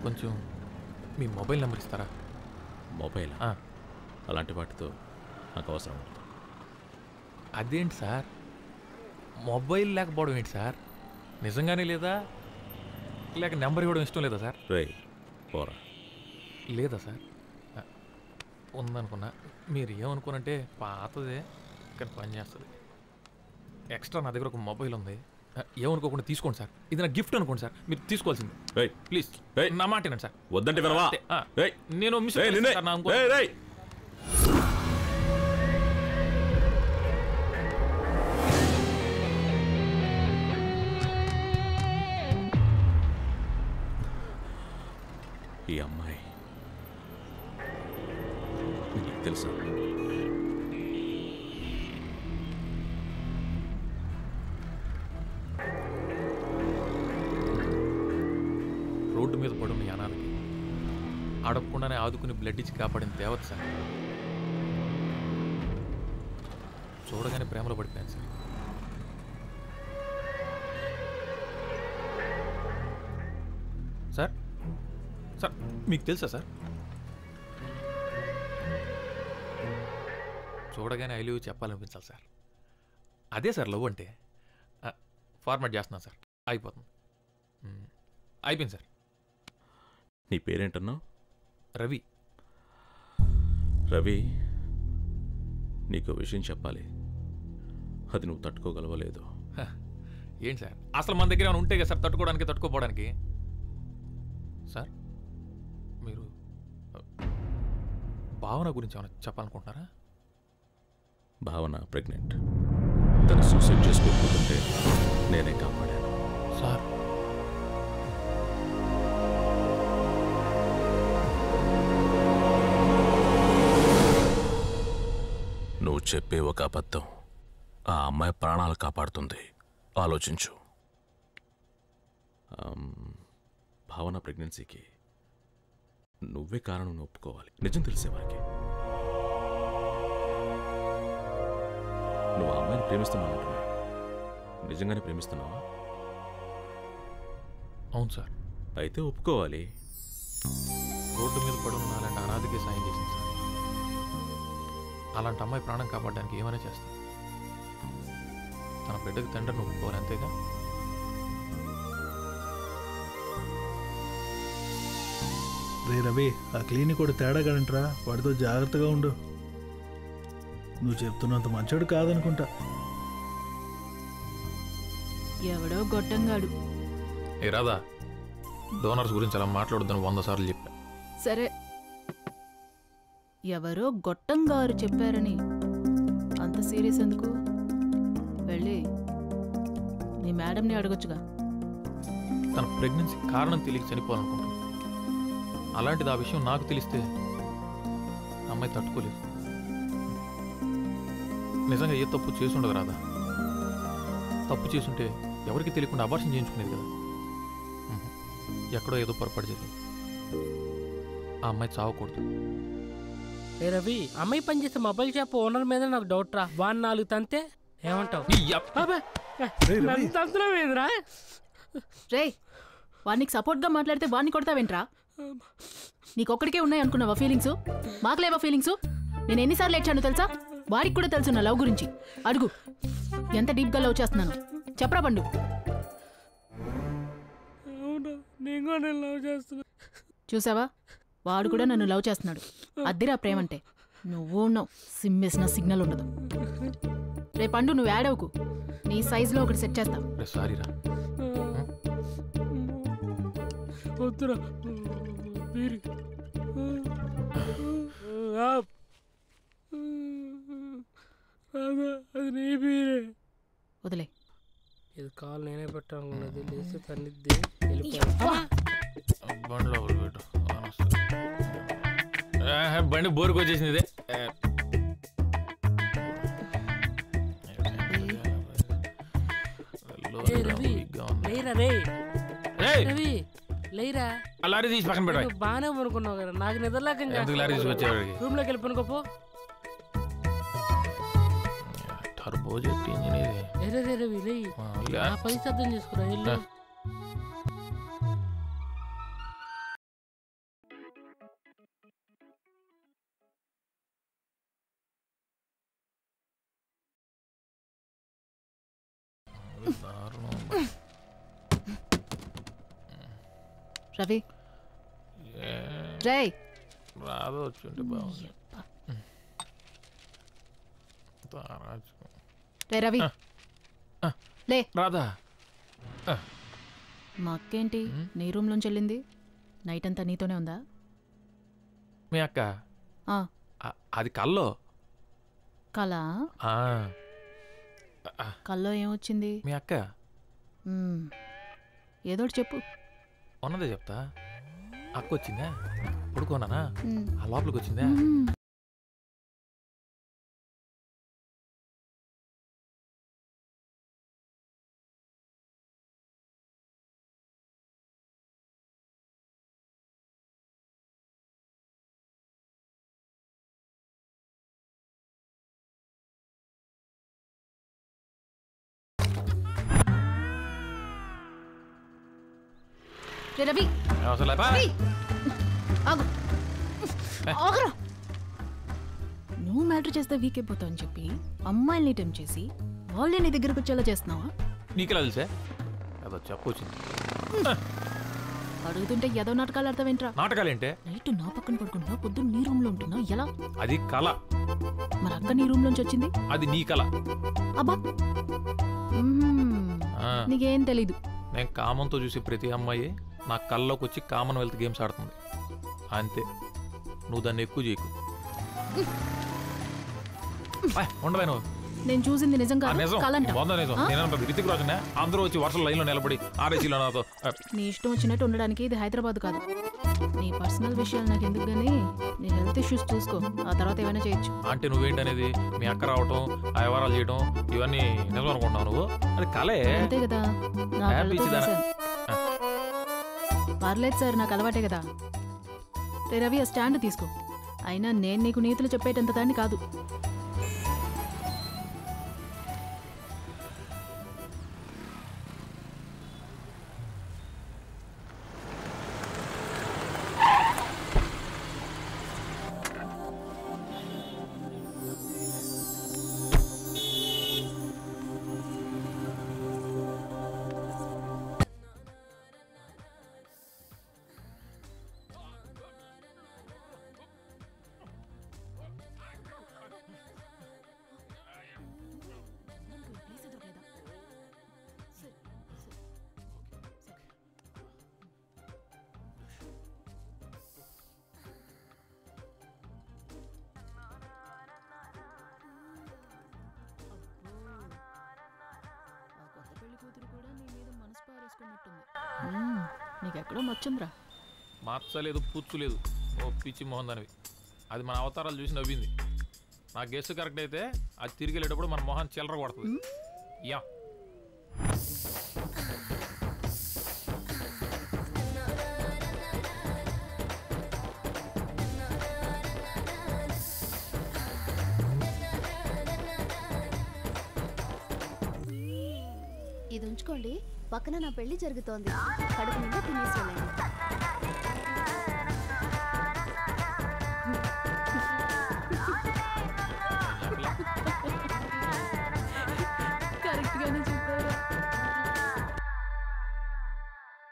కొంచెం మీ mobile number ఇస్తారా? Mobile అలాంటి వాటితో నాకు అవసరం ఉండదు. అదేంటి సార్, మొబైల్ లేకపోవడం ఏంటి సార్? నిజంగానే లేదా లేక నెంబర్ ఇవ్వడం ఇష్టం లేదా సార్? పోరా. లేదా సార్? ఉందనుకున్నా. మీరు ఏమనుకోనంటే పాతదే కానీ పని చేస్తుంది. ఎక్స్ట్రా నా దగ్గర ఒక మొబైల్ ఉంది, ఏమనుకోకుండా తీసుకోండి సార్. ఇది నా గిఫ్ట్ అనుకోండి సార్, మీరు తీసుకోవాల్సింది. ప్లీజ్ నా మాట వినండి సార్. వద్దంటే వినవా? నేను మిస్ ఈ అమ్మాయి నీకు తెలుసా? రోడ్డు మీద పడున్న యానాలకి అడగకుండానే ఆదుకుని బ్లడ్ ఇచ్చి కాపాడిన దేవత సార్. చూడగానే ప్రేమలో పడిపోయాను సార్. సార్ సార్ మీకు తెలుసా సార్? చూడగానే ఐ లవ్ యూ చెప్పాలనిపించాలి సార్. అదే సార్ లవ్ అంటే. ఫార్మాట్ చేస్తున్నాను సార్, అయిపోతుంది. అయిపోయింది సార్. నీ పేరేంటన్నావు? రవి. రవి, నీకు విషయం చెప్పాలి. అది నువ్వు తట్టుకోగలవలేదు. ఏంటి సార్, అసలు మన దగ్గర ఏమైనా ఉంటే కదా సార్ తట్టుకోవడానికి, తట్టుకోపోవడానికి. సార్ మీరు భావన గురించి ఏమైనా చెప్పాలనుకుంటున్నారా? భావన ప్రెగ్నెంట్. తను సూసైడ్ చేసుకోకపోతుంటే నేనే కాపాడాను. సార్ నువ్వు చెప్పే ఒక అబద్ధం ఆ అమ్మాయి ప్రాణాలు కాపాడుతుంది. ఆలోచించు. భావన ప్రెగ్నెన్సీకి నువ్వే కారణం ఒప్పుకోవాలి. నిజం తెలిసేవారికి. నువ్వు ఆ అమ్మాయిని ప్రేమిస్తున్నావు. నిజంగానే ప్రేమిస్తున్నావా? అవును సార్. అయితే ఒప్పుకోవాలి. రోడ్డు మీద పడున్న అలాంటి అనాథకి సాయం చేసింది సార్. అలాంటి అమ్మాయి ప్రాణం కాపాడడానికి ఏమైనా చేస్తాను. తన బిడ్డకి తండ్రిని ఒప్పుకోవాలి, అంతేగా? రే రవి, ఆ క్లినిక్ కూడా తేడాగాడంట్రా. వాడితో జాగ్రత్తగా ఉండు. నువ్వు చెప్తున్నంత మంచోడు కాదనుకుంటా. ఎవడో గొట్టంగాడు. ఏ రాదా, డోనర్స్ గురించి అలా మాట్లాడొద్దని 100 సార్లు చెప్పా. సరే, ఎవరో గొట్టంగారు చెప్పారని అంత సీరియస్ ఎందుకు? వెళ్ళి నీ మేడంని అడగొచ్చుగా. తన ప్రెగ్నెన్సీ కారణం తెలియక చనిపోవాలనుకుంటున్నాను. అలాంటిది ఆ విషయం నాకు తెలిస్తే అమ్మాయి తట్టుకోలేదు. నిజంగా ఏ తప్పు చేసుండదు రాదా. తప్పు చేసుంటే ఎవరికి తెలియకుండా అబార్షన్ చేయించుకునేది కదా. ఎక్కడో ఏదో పొరపాటు జరిగింది. ఆ అమ్మాయి చావకూడదు. ఏ రవి, అమ్మాయి పనిచేసే మొబైల్ షాప్ ఓనర్ మీద నాకు డౌట్ రా. 4 తంతే ఏమంటావు? రే, వాడికి సపోర్ట్గా మాట్లాడితే వాడిని కొడతావేంట్రా? నీకొక్కడికే ఉన్నాయి అనుకున్నావా ఫీలింగ్స్? మాకు లేవా ఫీలింగ్స్? నేను ఎన్నిసార్లు ఏడ్చాను తెలుసా? వాడికి కూడా తెలుసు నా లవ్ గురించి. అడుగు, ఎంత డీప్గా లవ్ చేస్తున్నాను చెప్పరా పండు. చూసావా, వాడు కూడా నన్ను లవ్ చేస్తున్నాడు. అద్దిరా ప్రేమంటే. నువ్వు ఉన్నావు, సిమ్మేసిన సిగ్నల్ ఉండదు. రే పండు, నువ్వు యాడవుకు. నీ సైజులో ఒకటి సెట్ చేస్తా. సారీరా. వదిలే. ఇది కాల్ నేనే పెట్టాలనుకున్నది. లేస్తే తన్నిద్ది. బండి బోరుకు వచ్చేసింది. ఇదే లారీ తీసి పక్కన పెట్టాలి. బాగానే అనుకున్నావు కదా. నాకు నిద్రలేక లారీ తీసి వచ్చేవాడికి రూమ్ లోకి వెళ్ళిపోనుకోపో. టర్బో జెట్ ఇంజిన్ ఇది. పని శబ్దం చేసుకురా. రవి రే రాదు వచ్చుంటే బాగుంది. రే రవి లే. రాదా? మా అక్కేంటి నీ రూమ్లోంచి వెళ్ళింది? నైట్ అంతా నీతోనే ఉందా? మీ అక్క ఆ, అది కల్లో. కళ? ఆ, కల్లో ఏమొచ్చింది? మీ అక్క ఏదోటి చెప్పు. ఉన్నదే చెప్తా. అక్క వచ్చిందా? పడుకోనానా? మ్. ఆ లోపలికి వచ్చిందా? మ్. రే రవి అసలు రవి! ఆగు. ఆగురా. నువ్వు మ్యాటర్ చేస్తే వీక్ అయిపోతావు అని చెప్పి అమ్మాయిల్ని టెంప్ చేసి వాళ్ళే నీ దగ్గరకు వచ్చేలా చేస్తున్నావా? నీకెలా తెలుసా? అదో చెప్పొచ్చింది. అడుగుతుంటే ఏదో నాటకాలు ఆడతావేంట్రా? నాటకాలేంటే? నైట్ నా పక్కన పడుకుంటున్నా, పొద్దున్న నీ రూమ్ లో ఉంటున్నా, ఎలా? అది కళ. మరి అక్క నీ రూమ్ లోంచి వచ్చింది? అది నీ కళ. అబ్బా ఆ, నీకేం తెలీదు. నేను కామంతో చూసి ప్రతి అమ్మాయి నా కళ్ళలోకి వచ్చి కామన్వెల్త్ గేమ్స్ ఆడుతుంది అంతే. నువ్వు దాన్ని ఎక్కువ చేయకు. ఉండవే నువ్వు. నేను చూసింది నిజం ఆ, కాదు, నిజం. కలంట. వంద నిజం. నేనంటే రితిక్ రోషనే అందరూ వచ్చి వర్షం లైన్లో నిలబడి ఆర్ఏసీలో నాతో నీ ఇష్టం వచ్చినట్టు ఉండడానికి ఇది హైదరాబాద్ కాదు. నీ పర్సనల్ విషయాలు నాకు ఎందుకు గానీ నీ హెల్త్ ఇష్యూస్ చూసుకో, ఆ తర్వాత ఏమైనా చేయొచ్చు. అంటే నువ్వేంటనేది మీ అక్క రావటం, ఆ వ్యవహారాలు చేయడం ఇవన్నీ నిజం అనుకుంటున్నావు నువ్వు? అది కళే. అంతే కదా, నా హ్యాపీ కళ్ళతో ఇచ్చిదానా? చూశాను. పర్లేదు సార్, నాకు అలవాటే కదా. రే రవి, ఆ స్టాండ్ తీసుకో. అయినా నేను నీకు నీతులు చెప్పేటంత దాన్ని కాదు. నీకెక్కడో మచ్చుందిరా. మార్చలేదు, పూర్చులేదు. ఓ పిచ్చి మోహన్ దానివి. అది మన అవతారాలు చూసి నవ్వింది. నా గెస్ట్ కరెక్ట్ అయితే అది తిరిగి వెళ్ళేటప్పుడు మన మొహన్ చిల్లర కొడుతుంది. యా ఇది ఉంచుకోండి, పక్కన నా పెళ్లి జరుగుతోంది, కడుపు నిండా తినేసి వెళ్ళండి.